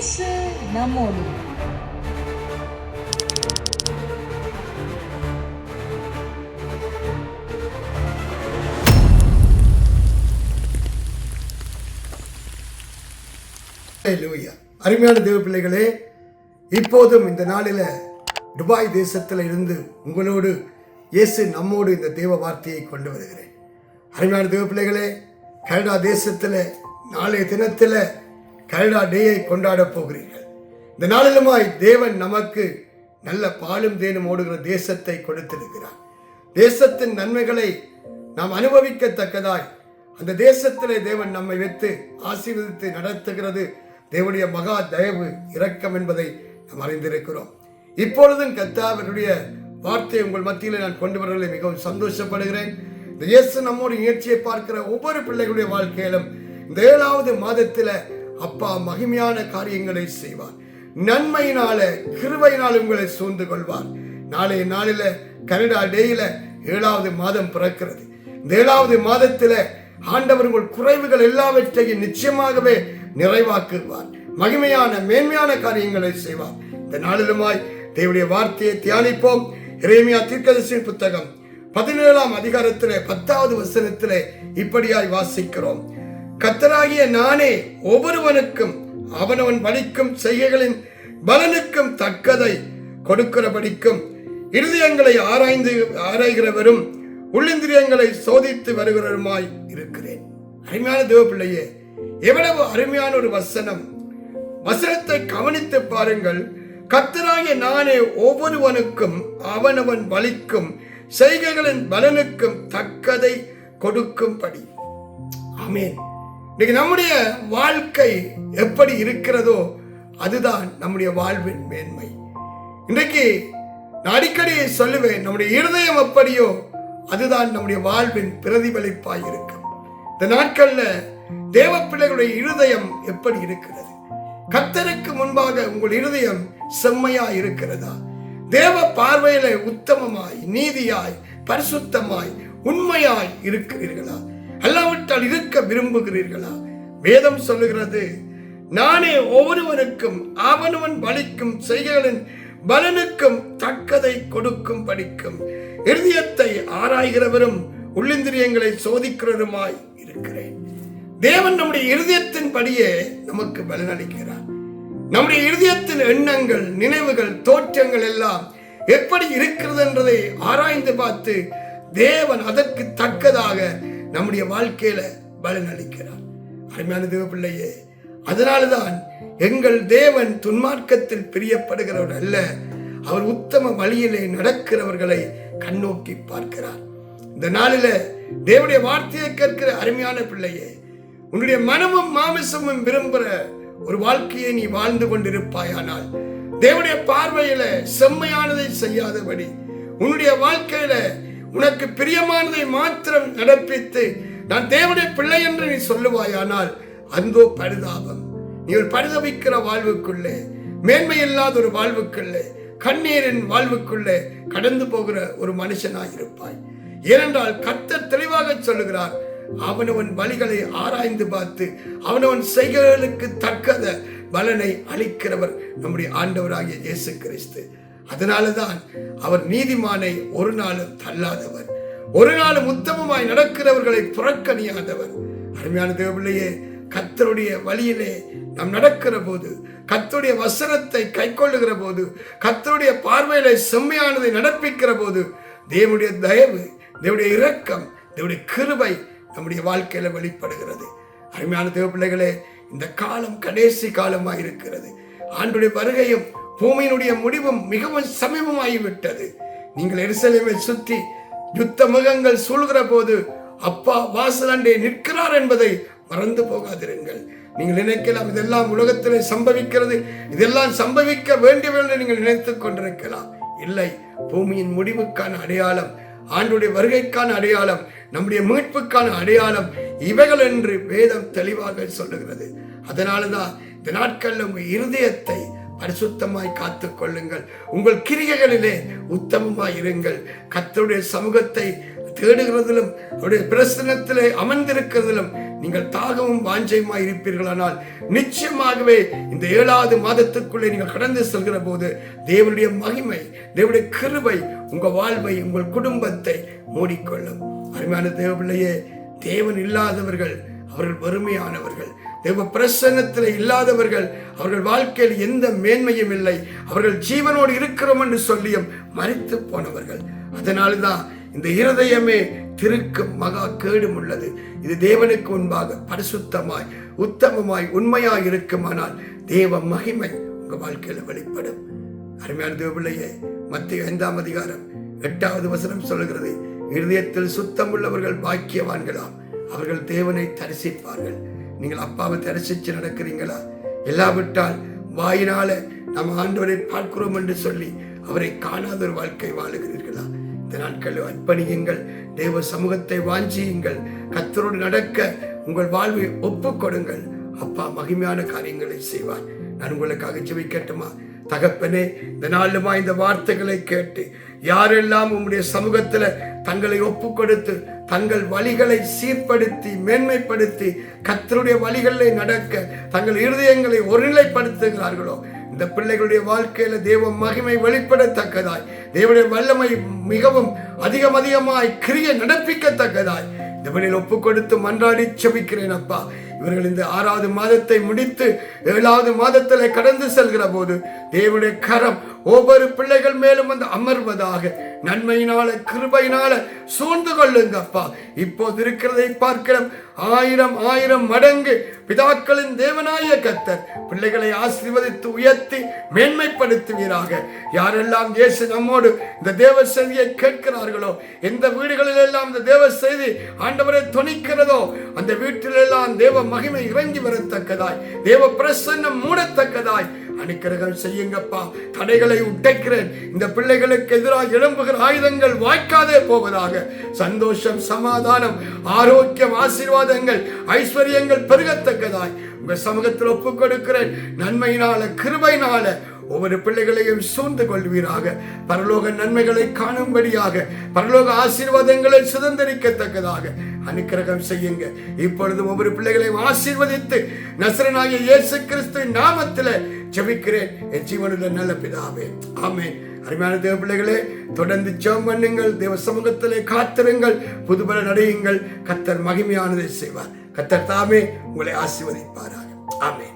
இயேசு நம்மோடு. அருமையான தேவ பிள்ளைகளே, இப்போதும் இந்த நாளில் துபாய் தேசத்தில் இருந்து உங்களோடு இயேசு நம்மோடு இந்த தேவ வார்த்தையை கொண்டு வருகிறேன். அருமையான தேவ பிள்ளைகளே, கனடா தேசத்தில் நாளைய தினத்தில் கனடா டேயை கொண்டாட போகிறீர்கள். இந்த நாளிலுமாய் தேவன் நமக்கு நல்ல பாலும் தேனும் ஓடுகிற தேசத்தை கொடுத்திருக்கிறார். தேசத்தின் நன்மைகளை நாம் அனுபவிக்கத்தக்கதாய் அந்த தேசத்திலே தேவன் நம்மை வைத்து ஆசீர்வதித்து நடத்துகிறது தேவனுடைய மகா தயவு இரக்கம் என்பதை நாம் அறிந்திருக்கிறோம். இப்பொழுதும் கர்த்தருடைய வார்த்தையை உங்கள் மத்தியில் நான் கொண்டு வரலை மிகவும் சந்தோஷப்படுகிறேன். இந்த இயேசு நம்மோடு நிகழ்ச்சியை பார்க்கிற ஒவ்வொரு பிள்ளைகளுடைய வாழ்க்கையிலும் இந்த 7வது மாதத்தில் அப்பா மகிமையான காரியங்களை செய்வார். நன்மையினால கிருபையினால் உங்களை சூழ்ந்து கொள்வார். நாளைய நாளில் கனடா டேயில 7வது மாதம் பிறக்கிறது. இந்த 7வது மாதத்தில் ஆண்டவர் உங்கள் குறைவுகள் எல்லாவற்றையும் நிச்சயமாகவே நிறைவாக்குவார். மகிமையான மேன்மையான காரியங்களை செய்வார். இந்த நாளிலுமாய் தேவனுடைய வார்த்தையை தியானிப்போம். எரேமியா தீர்க்கதரிசியின் புத்தகம் 17ஆம் அதிகாரத்திலே 10வது வசனத்திலே இப்படியாய் வாசிக்கிறோம். கர்த்தராகிய நானே ஒவ்வொருவனுக்கும் அவனவன் வலிக்கும் செய்கைகளின் பலனுக்கும் தக்கதை கொடுக்கிறபடிக்கும் இருதயங்களை ஆராய்கிறவரும் உள்ளிந்திரியங்களை சோதித்து வருகிறவருமாய் இருக்கிறேன். அருமையான தேவ பிள்ளையே, எவ்வளவு அருமையான ஒரு வசனம். வசனத்தை கவனித்து பாருங்கள். கர்த்தராகிய நானே ஒவ்வொருவனுக்கும் அவனவன் வலிக்கும் செய்கைகளின் பலனுக்கும் தக்கதை கொடுக்கும்படி. ஆமென். இன்னைக்கு நம்முடைய வாழ்க்கை எப்படி இருக்கிறதோ அதுதான் நம்முடைய வாழ்வின் மேன்மை. இன்றைக்கு நான் அடிக்கடி சொல்லுவேன், நம்முடைய இருதயம் எப்படியோ அதுதான் நம்முடைய வாழ்வின் பிரதிபலிப்பாய் இருக்கும். இந்த நாட்கள்ல தேவ பிள்ளைகளுடைய இருதயம் எப்படி இருக்கிறது? கர்த்தருக்கு முன்பாக உங்கள் இருதயம் செம்மையா இருக்கிறதா? தேவ பார்வையில உத்தமமாய் நீதியாய் பரிசுத்தமாய் உண்மையாய் இருக்கிறீர்களா? அல்லாவிட்டால் இருக்க விரும்புகிறீர்களா? வேதம் சொல்லுகிறது, நானே ஒவ்வொருவனுக்கும் அவனவன் வலிக்கும் செய்கைகளின் பலனுக்கும் தக்கதை கொடுக்கும் படிக்கும் இருதயத்தை ஆராய்கிறவரும் உள்ளிந்திரியங்களை சோதிக்கிறவருமாய் இருக்கிறேன். தேவன் நம்முடைய இருதயத்தின் படியே நமக்கு பலனளிக்கிறார். நம்முடைய இருதயத்தின் எண்ணங்கள் நினைவுகள் தோற்றங்கள் எல்லாம் எப்படி இருக்கிறது என்பதை ஆராய்ந்து பார்த்து தேவன் அதற்கு தக்கதாக நம்முடைய வாழ்க்கையில பலனளிக்கிறார். அருமையான தேவ பிள்ளையே, அதனால்தான் எங்கள் தேவன் துன்மார்க்கத்தில் பிரியப்படுகிறவர் அல்ல, அவர் உத்தம வழியிலே நடக்கிறவர்களை கண்ணோக்கி பார்க்கிறார். இந்த நாளில தேவனுடைய வார்த்தையை கேட்கிற அருமையான பிள்ளையே, உன்னுடைய மனமும் மாமிசமும் விரும்புகிற ஒரு வாழ்க்கையை நீ வாழ்ந்து கொண்டிருப்பாயானால் தேவனுடைய பார்வையில செம்மையானதை செய்யாதபடி உன்னுடைய வாழ்க்கையில உனக்கு பிரியமானதை மாத்திரம் நடப்பித்து நான் தேவனுடைய பிள்ளை என்று நீ சொல்லுவாயானால் அந்தோ பரிதாபம். நீ ஒரு பரிதவிக்கிற வாழ்வுக்குள்ளே, மேன்மை இல்லாத ஒரு வாழ்வுக்குள்ளே, கண்ணீரின் வாழ்வுக்குள்ளே கடந்து போகிற ஒரு மனுஷனாய் இருப்பாய். ஏனென்றால் கர்த்தர் தெளிவாக சொல்லுகிறார், அவனவன் வழிகளை ஆராய்ந்து பார்த்து அவனவன் செய்கைகளுக்கு தக்கத பலனை அளிக்கிறவர் நம்முடைய ஆண்டவராகிய இயேசு கிறிஸ்து. அதனாலதான் அவர் நீதிமானை ஒரு நாளும் தள்ளாதவர், ஒரு நாளும் உத்தமமாய் நடக்கிறவர்களை புறக்கணியாதவர். அருமையான தேவபிள்ளையே, கர்த்தருடைய வழியிலே நாம் நடக்கிற போது, கர்த்தருடைய வசனத்தை கை கொள்ளுகிற போது, கர்த்தருடைய பார்வையில செம்மையானதை நடப்பிக்கிற போது தேவனுடைய தயவு, தேவனுடைய இரக்கம், தேவனுடைய கிருபை நம்முடைய வாழ்க்கையில வெளிப்படுகிறது. அருமையான தேவ பிள்ளைகளே, இந்த காலம் கடைசி காலமாய் இருக்கிறது. ஆண்டுடைய வருகையும் பூமியினுடைய முடிவும் மிகவும் சமீபமாகிவிட்டது. நீங்கள் எருசலேமை சுற்றி யுத்த முகங்கள் சூழ்கிற போது அப்பா வாசலண்டே நிற்கிறார் என்பதை மறந்து போகாதிருங்கள். நீங்கள் நினைக்கலாம் இதெல்லாம் உலகத்திலே சம்பவிக்கிறது, இதெல்லாம் சம்பவிக்க வேண்டியவர்கள் நீங்கள் நினைத்துக் கொண்டிருக்கலாம். இல்லை, பூமியின் முடிவுக்கான அடையாளம், ஆண்டுடைய வருகைக்கான அடையாளம், நம்முடைய மீட்புக்கான அடையாளம் இவைகள் என்று வேதம் தெளிவாக சொல்லுகிறது. அதனாலதான் இந்த நாட்கள்ல உங்கள் இருதயத்தை பரிசுத்தமாய் காத்துக் கொள்ளுங்கள். உங்கள் கிரியைகளிலே உத்தமமாய் இருங்கள். கர்த்தருடைய சமூகத்தை தேடுகிறதிலும் அவருடைய பிரசன்னத்திலே அமர்ந்திருக்கிறதிலும் நீங்கள் தாகமும் வாஞ்சையுமாய் இருப்பீர்களானால் நிச்சயமாகவே இந்த 7வது மாதத்துக்குள்ளே நீங்கள் கடந்து செல்கிற போது தேவனுடைய மகிமை, தேவனுடைய கிருபை உங்கள் வாழ்வை, உங்கள் குடும்பத்தை மூடிக்கொள்ளும். அருமையான தேவ பிள்ளையே, தேவன் இல்லாதவர்கள் அவர்கள் வறுமையானவர்கள். தேவ பிரசன்னத்தில் இல்லாதவர்கள் அவர்கள் வாழ்க்கையில் எந்த மேன்மையும் இல்லை. அவர்கள் ஜீவனோடு இருக்கிறோம் என்று சொல்லியும் மரித்து போனவர்கள். அதனால்தான் இந்த இருதயமே திருக்கும் மகா கேடும் உள்ளது. இது தேவனுக்கு முன்பாக பரிசுத்தமாய் உத்தமமாய் உண்மையாய் இருக்குமானால் தேவ மகிமை உங்க வாழ்க்கையில வெளிப்படும். அருமையான தேவ பிள்ளையே, மத்தேயு 5ஆம் அதிகாரம் 8வது வசனம் சொல்கிறது, இருதயத்தில் சுத்தம் உள்ளவர்கள் பாக்கியவான்களாம், அவர்கள் தேவனை தரிசிப்பார்கள். நீங்கள் அப்பாவை தரிசிச்சு நடக்கிறீங்களா? இல்லாவிட்டால் வாயினால நம்ம ஆண்டவரை பார்க்கிறோம் என்று சொல்லி அவரை காணாத ஒரு வாழ்க்கை வாழுகிறீர்களா? இந்த நாட்களில் அர்ப்பணியுங்கள், தேவ சமூகத்தை வாஞ்சியுங்கள், கர்த்தரோடு நடக்க உங்கள் வாழ்வை ஒப்புக் கொடுங்கள். அப்பா மகிமையான காரியங்களை செய்வார். நான் உங்களுக்காக ஜெபிக்கட்டுமா? தகப்பனே, இந்த நாளுமா இந்த வார்த்தைகளை கேட்டு யாரெல்லாம் உம்முடைய சமூகத்துல தங்களை ஒப்பு கொடுத்து தங்கள் வழிகளை சீர்படுத்தி மேன்மைப்படுத்தி கர்த்தருடைய வழிகளில் நடக்க தங்கள் இருதயங்களை ஒருநிலைப்படுத்துகிறார்களோ, இந்த பிள்ளைகளுடைய வாழ்க்கையில தேவ மகிமை வெளிப்படத்தக்கதாய், தேவனுடைய வல்லமை மிகவும் அதிகமாய் கிரிய நடப்பிக்கத்தக்கதாய் இந்த வழியில் ஒப்பு கொடுத்து மன்றாடி செபிக்கிறேன். அப்பா, இவர்கள் இந்த 6வது மாதத்தை முடித்து 7வது மாதத்திலே கடந்து செல்கிற போது தேவனுடைய கரம் ஒவ்வொரு பிள்ளைகள் மேலும் வந்து அமர்வதாக. நன்மையினால கிருபையினால சூழ்ந்து கொள்ளுங்க அப்பா. இப்போது இருக்கிறதை பார்க்கிறோம் 1000 மடங்கு பிதாக்களின் தேவனாய கர்த்தர் பிள்ளைகளை ஆசீர்வதித்து உயர்த்தி மேன்மைப்படுத்துவீராக. யாரெல்லாம் இயேசு நம்மோடு இந்த தேவ செய்தியை கேட்கிறார்களோ, எந்த வீடுகளில் எல்லாம் இந்த தேவ செய்தி ஆண்டவரை துணிக்கிறதோ, அந்த வீட்டிலெல்லாம் தேவ மகிமை இறங்கி வரத்தக்கதாய், தேவ பிரசன்னம் மூடத்தக்கதாய் அனுக்கிரகம் செய்யுங்கப்பா. தடைகளை உடைக்கிறேன். இந்த பிள்ளைகளுக்கு எதிராக எழும்புகிற ஆயுதங்கள் வாய்க்காதே போவதாக. சந்தோஷம், சமாதானம், ஆரோக்கியம், ஆசீர்வாதங்கள், ஐஸ்வர்யங்கள் பெருகத்தக்கதாய் உங்க சமூகத்தில் ஒப்புக் கொடுக்கிறேன். நன்மையினால கிருபையினால ஒவ்வொரு பிள்ளைகளையும் சூழ்ந்து கொள்வீராக. பரலோக நன்மைகளை காணும்படியாக, பரலோக ஆசீர்வாதங்களை சுதந்திரிக்கத்தக்கதாக அனுக்கிரகம் செய்யுங்க. இப்பொழுது ஒவ்வொரு பிள்ளைகளையும் ஆசீர்வதித்து நசரேயனாகிய இயேசு கிறிஸ்துவின் நாமத்தில் ஜெபிக்கிறேன் என் ஜீவனுள்ள நல்ல பிதாவே, ஆமென். அருமையான தேவ பிள்ளைகளே, தொடர்ந்து ஜெபம் பண்ணுங்கள், தேவ சமூகத்திலே காத்திருங்கள், புதுபலன் அடையுங்கள். கர்த்தர் மகிமையானதை செய்வார். கர்த்தர் தாமே உங்களை ஆசீர்வதிப்பாராக. ஆமென்.